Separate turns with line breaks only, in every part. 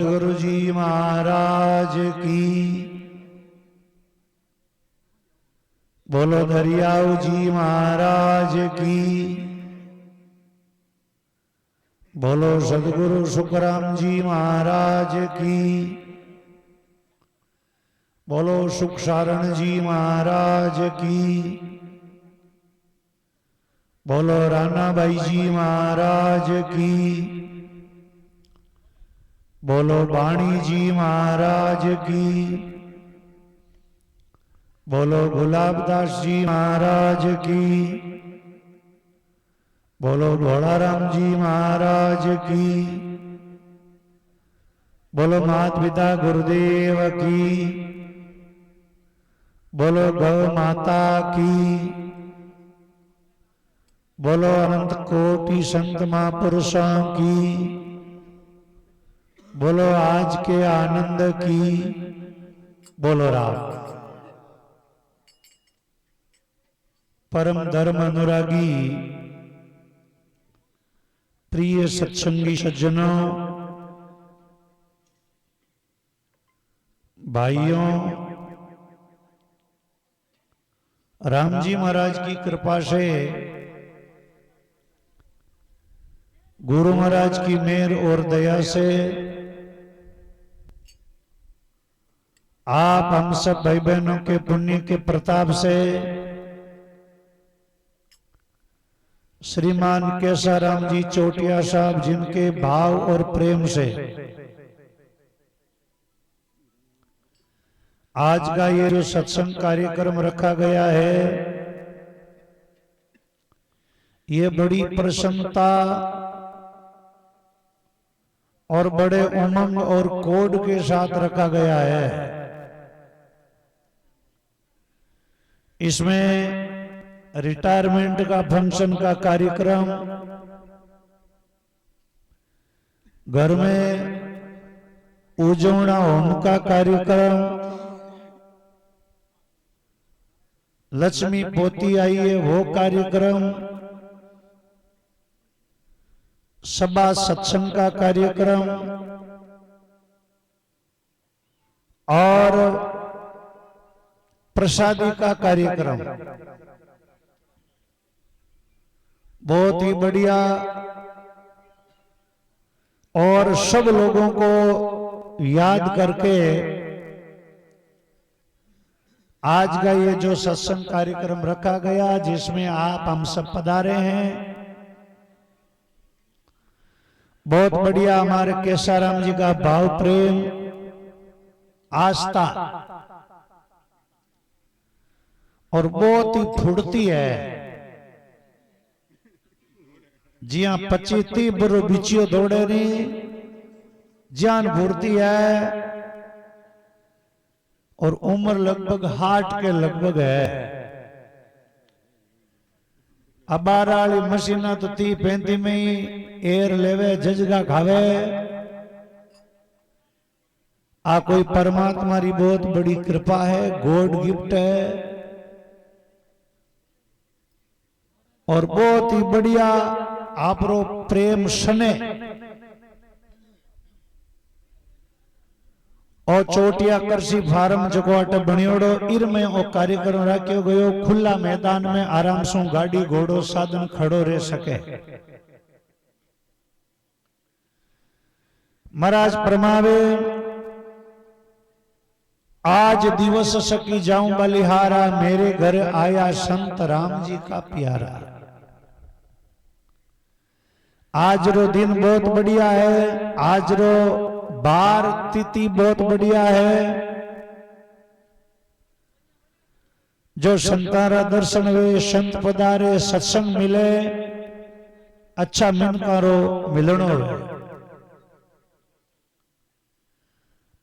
गुरु जी महाराज की। बोलो दरियाऊ जी महाराज की। बोलो सदगुरु सुखराम जी महाराज की। बोलो सुखसारण जी महाराज की। बोलो राना भाई जी महाराज की। बोलो बाणी जी महाराज की। बोलो गुलाबदास जी महाराज की। बोलो भोलाराम जी महाराज की। बोलो मात पिता गुरुदेव की। बोलो गौ माता की। बोलो अनंत कोटि संत महापुरुषों की। बोलो आज के आनंद की। बोलो राम। परम धर्म अनुरागी प्रिय सत्संगी सज्जनों, भाइयों, राम जी महाराज की कृपा से, गुरु महाराज की मेहर और दया से आप हम सब भाई बहनों के पुण्य के प्रताप से श्रीमान केसाराम जी चोटिया साहब जिनके भाव और प्रेम से आज का ये जो सत्संग कार्यक्रम रखा गया है, ये बड़ी प्रसन्नता और बड़े उमंग और कोड के साथ रखा गया है। इसमें रिटायरमेंट का फंक्शन का कार्यक्रम, घर में उजवना होम का कार्यक्रम, लक्ष्मी पोती आई है वो कार्यक्रम, सभा सत्संग का कार्यक्रम और प्रसादी का कार्यक्रम बहुत ही बढ़िया और सब लोगों को याद करके आज का ये जो सत्संग कार्यक्रम रखा गया, जिसमें आप हम सब पधारे हैं, बहुत बढ़िया हमारे केसाराम जी का भाव प्रेम आस्था और बहुत ही फुर्ती है। जिया 25-30 बरो बिचियो दौड़े नहीं, जान फुर्ती है और उम्र लगभग 60 के लगभग है। अबार वाली मशीना तो 30-35 में ही एयर लेवे, जजगा खावे। आ कोई परमात्मा री बहुत बड़ी कृपा है, गॉड गिफ्ट है और बहुत ही बढ़िया आपरो प्रेम सने और चोटिया कृषि फार्म जो अट बनियोड़ो इर में ओ कार्यक्रम राख्यो गयो। खुला मैदान में आराम से गाड़ी घोड़ो साधन खड़ो रह सके। महाराज परमावे आज दिवस सकी जाऊं बलिहारा, मेरे घर आया संत राम जी का प्यारा। आज रो दिन बहुत बढ़िया है, आज रो बार तिथि बहुत बढ़िया है। जो संतारा दर्शन हुए, संत पधारे, सत्संग मिले, अच्छा मिनकारो मिलनो है।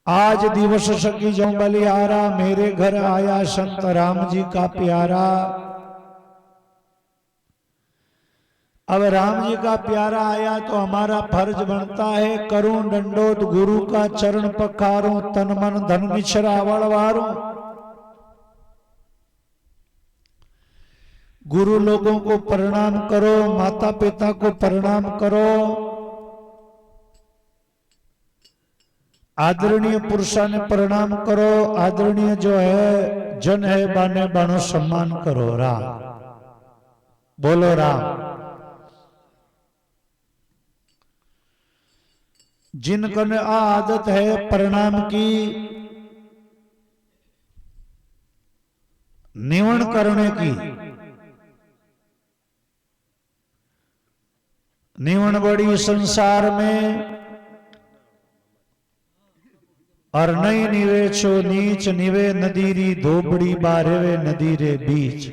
आज दिवस सकी जाऊं बलिहारा, मेरे घर आया संत राम जी का प्यारा। अब राम जी का प्यारा आया तो हमारा फर्ज बनता है, करूं दंडोत गुरु का चरण पखारूं, तन मन धन निछरा वड़वारूं। गुरु लोगों को प्रणाम करो, माता पिता को प्रणाम करो। आदरणीय पुरुषा ने प्रणाम करो, आदरणीय जो है जन है बाने बानो सम्मान करो। राम बोलो राम। जिनको ने आदत है प्रणाम की, निवण करने की, निवण बड़ी संसार में और नहीं निवे छो नीच, निवे नदीरी धोबड़ी बारेवे नदी रे बीच।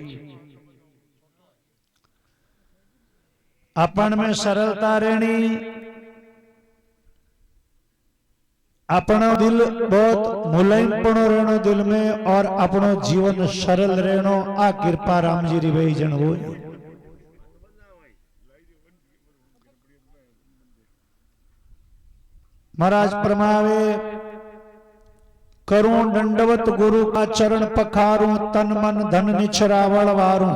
अपन में सरलता रहनी, अपनो दिल बहुत मुलायमपणो रहनो दिल में, और अपनो जीवन सरल रहनो। आ कृपा राम जी री भाई जन हो। महाराज परमावे करूं दंडवत गुरु का चरण पखारूं, तन मन धन निछरावल वारूं।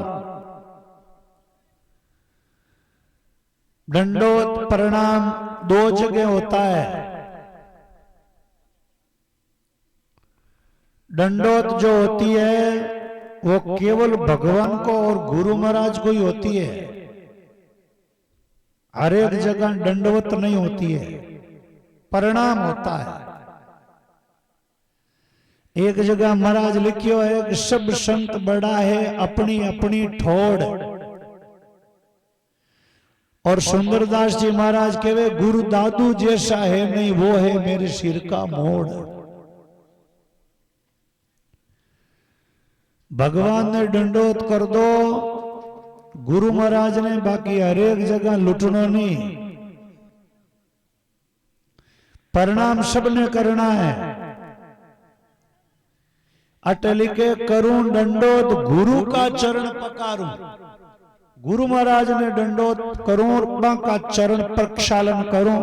दंडोत प्रणाम दो जगह होता है। दंडोत जो होती है वो केवल भगवान को और गुरु महाराज को ही होती है। हर एक जगह दंडवत नहीं होती है, प्रणाम होता है। एक जगह महाराज लिखियो है कि सब संत बड़ा है अपनी अपनी ठोड़, और सुंदरदास जी महाराज कहवे गुरु दादू जैसा है नहीं, वो है मेरे सिर का मोड़। भगवान ने दंडोत कर दो, गुरु महाराज ने बाकी हर एक जगह लुटनो नहीं। प्रणाम सबने करना है। अटली के करूं दंडोत गुरु का चरण पकारूं। गुरु महाराज ने दंडोत करूं और का चरण प्रक्षालन करूं।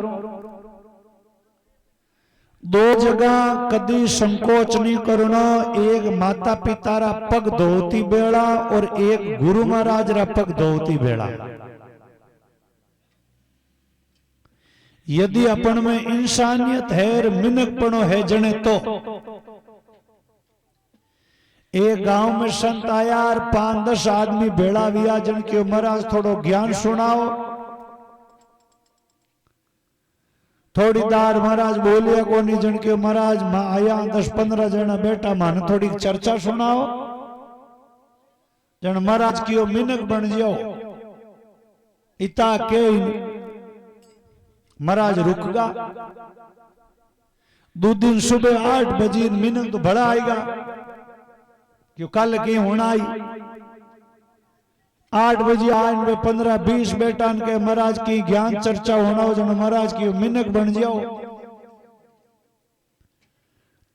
दो जगह कदी संकोच नहीं करना। एक माता पिता रा पग धोती बेड़ा और एक गुरु महाराज रा पग धोती बेड़ा। यदि अपन में इंसानियत है, मिनकपणो है जने तो। एक गांव में संत आया और 5-10 आदमी भेड़ा विया, जन के महाराज थोड़ो ज्ञान सुनाओ। थोड़ी दार महाराज बोलिया को नहीं, जन के महाराज आया 10-15 जना बेटा माने थोड़ी चर्चा सुनाओ। जन महाराज की मिनक बन जाओ। इता के महाराज रुक गा। दो दिन सुबह 8 बजे मिनक तो बड़ा आएगा, क्यों कल की होना आई। 8 बजे आज में 15-20 बेटा के महाराज की ज्ञान चर्चा होना हो, जब महाराज की मिनक बन जाओ।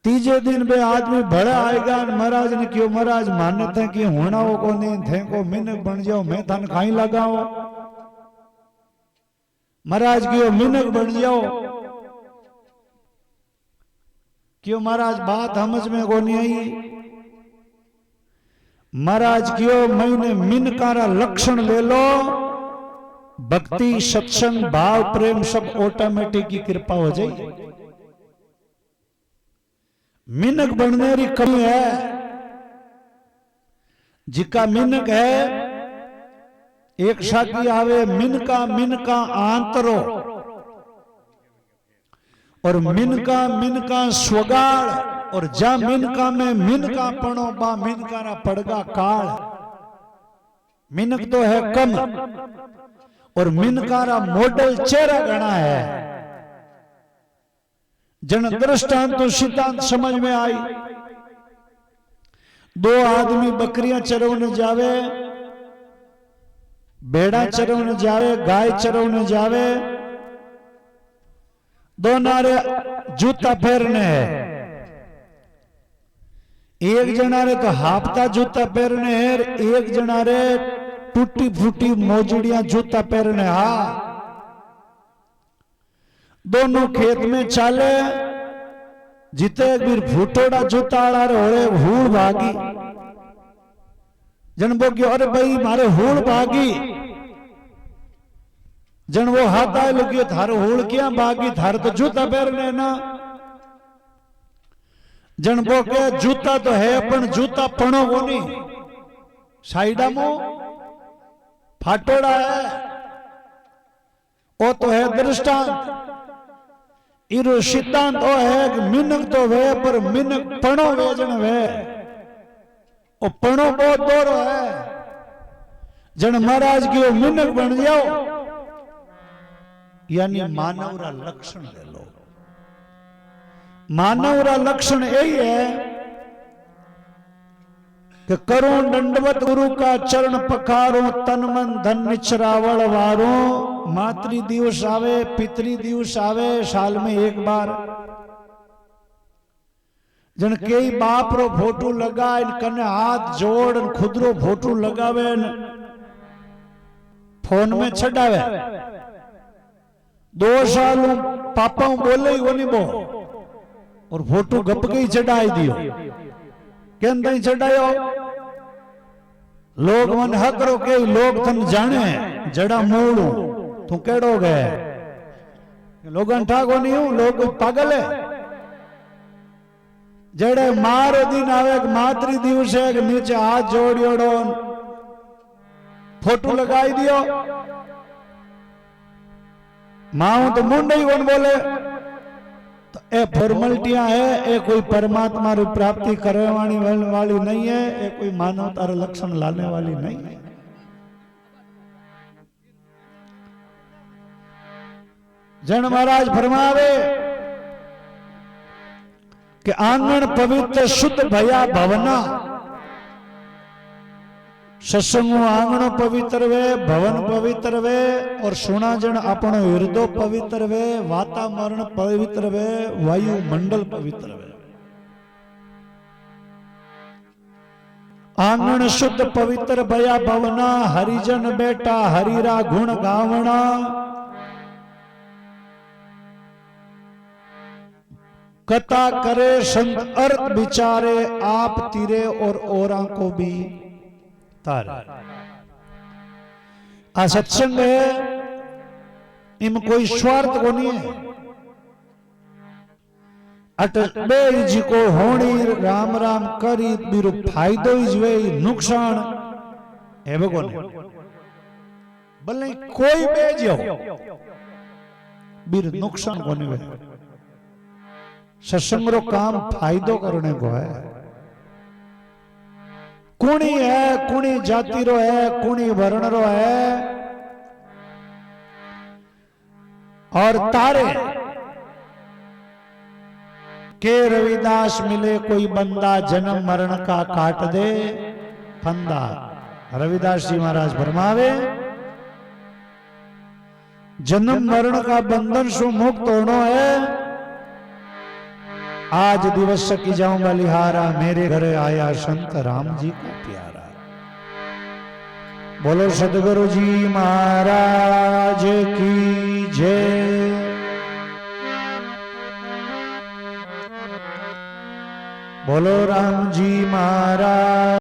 तीजे दिन बे आदमी बड़ा आएगा, महाराज ने क्यों महाराज माने थे कि होना हो को नहीं थे को मिनक बन जाओ, मैं थान खाई लगाओ। महाराज क्यों मिनक बन जाओ। क्यों महाराज बात समझ में को नहीं आई। महाराज क्यों मैंने मिनकारा लक्षण ले लो, भक्ति सत्संग भाव प्रेम सब ऑटोमेटिक की कृपा हो जाए। मिनक बनने की कमी है। जिका मिनक है एक साथी आवे मिनका मिनका आंतरो, और मिनका मिनका स्वगाड़, और जा मिनका में मिनका पणो बा मिनका रा पड़गा काल। मिनक तो है कम और मिनका रा मॉडल चेहरा गणा है। जन दृष्टांत तो सिद्धांत समझ में आई। 2 आदमी बकरियां चरवने जावे, भेड़ा चरवने जावे, गाय चरवने जावे। दोनों रे जूता फेरने है। एक जना रे तो हाफता जूता पहरने है, एक जना रे टूटी फूटी मोजड़ियां जूता पहरने। हा दोनों खेत में चाले, जिते भी फूटोड़ा जूता आड़ा रे हूड़ भागी। जन बोलियो अरे भाई मारे हूड़ भागी। जन वो हाथ आए लोगियो थारो हूड़ क्या भागी, थार तो जूता पहरने ना। जन वो के जूता तो है पण जूता पणो कोनी साइडा मो फाटोड़ा है वो तो है दृष्टांत इरो सिद्धांत वो है कि मिनक तो वे पर मिनक पणो वेजन वे वो पणो बहुत दोरो है जन महाराज की वो मिनक बन जाओ यानी मानवरा लक्षण ले लो मानवरा लक्षण यही है कि करो दंडवत गुरु का चरण पखारो तन मन धन निचरावल वारो मातृ दिवस आवे पितृ दिवस आवे साल में एक बार जन कई बाप रो फोटो लगाए कने हाथ जोड़ खुदरो फोटो लगावे फोन में छड़ावे 2 साल पापा बोले ही वो नहीं बो और फोटो गप के ही चढ़ाई दियो केम तई चढ़ायो लोग मन हकरो के लोग तन जाने जड़ा मोड़ू तू केड़ो गए लोगन ठाको नहीं हूं लोग कोई पागल है जड़े मारो दिन आवे मातृ दिवस है कि नीचे हाथ जोड़ियोड़ो फोटो लगाई दियो मां तो मुंडे ही वन बोले तो ए फॉर्मेलिटियां है ए कोई परमात्मा री प्राप्ति करने वाली नहीं है ए कोई मानवता रे लक्षण लाने वाली नहीं है जन महाराज फरमावे कि आंगण पवित्र शुद्ध भया भवना सत्संग आंगणो पवित्र वे भवन पवित्र वे और सुना जन अपनो हृदय पवित्र वे वातावरण पवित्र वे वायु मंडल पवित्र वे आंगण शुद्ध पवित्र भया भवना हरिजन बेटा हरिरा गुण गावना कथा करे संत अर्थ विचारे आप तीरे और औरा को भी तारे आ सत्संग है इनमें कोई स्वार्थ को नहीं है अटबे जी को होनी राम राम करी बिरु फायदो ही जवे नुकसान है बको ने भले कोई बेजो बिरु नुकसान को नहीं है सत्संग रो काम फायदो करने को है कुणी है कुणी जाति रो है कुणी वर्ण रो है और तारे के रविदास मिले कोई बंदा जन्म मरण का काट दे फंदा रविदास जी महाराज फरमावे जन्म मरण का बंधन से मुक्त होना है आज दिवस की जाऊं बलिहारा मेरे घर आया संत राम जी का प्यारा बोलो सदगुरु जी महाराज की जय बोलो राम जी महाराज।